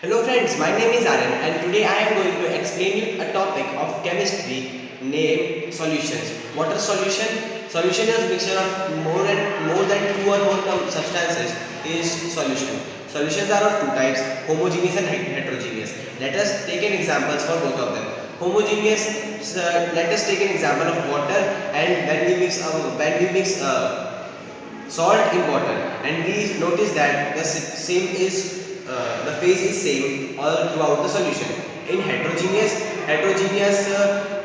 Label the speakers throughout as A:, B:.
A: Hello friends, my name is Aryan and today I am going to explain you a topic of chemistry named solutions. What are solution? Solution is mixture of more than two or more substances is solution. Solutions are of two types, homogeneous and heterogeneous. Let us take an examples for both of them. Homogeneous, let us take an example of water, and when we mix salt in water, and we notice that the phase is same all throughout the solution. In heterogeneous,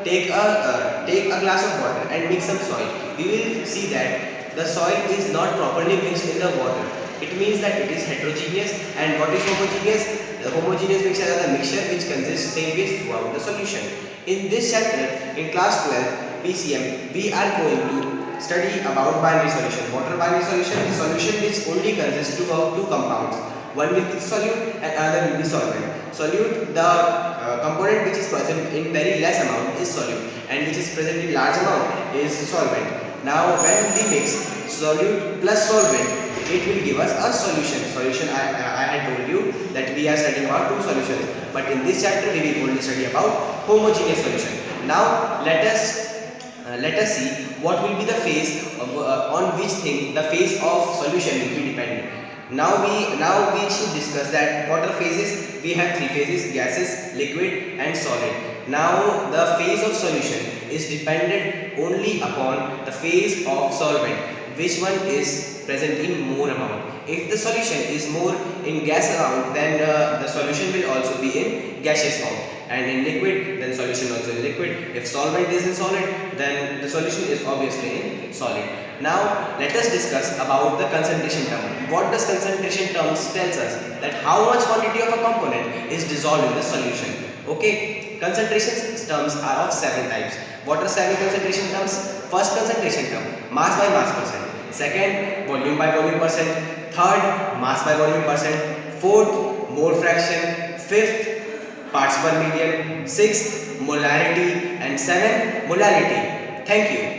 A: take a glass of water and mix some soil. We will see that the soil is not properly mixed in the water. It means that it is heterogeneous. And what is homogeneous? The homogeneous mixture are the mixture which consists same base throughout the solution. In this chapter, in class 12 PCM, we are going to study about binary solution. What are binary solution? The solution which only consists of two compounds. One will be solute and another will be solvent. Solute, the component which is present in very less amount is solute, and which is present in large amount is solvent. Now when we mix solute plus solvent, it will give us a solution. I had told you that we are studying about two solutions, but in this chapter we will only study about homogeneous solution. Now let us see what will be the phase on which thing the phase of solution will be dependent. Now we should discuss that what are phases. We have three phases: gases, liquid and solid. Now the phase of solution is dependent only upon the phase of solvent, which one is present in more amount. If the solution is more in gas amount, then the solution will also be in gaseous form, and in liquid, then solution also in liquid. If solvent is in solid, then the solution is obviously in solid. Now let us discuss about the concentration term. What does concentration terms tells us? That how much quantity of a component is dissolved in the solution. Okay, concentration terms are of seven types. What are seven concentration terms? First concentration term, mass by mass percent. Second, volume by volume percent. Third, mass by volume percent. Fourth, mole fraction. Fifth, parts per million. Sixth, molarity, and seventh, molality. Thank you.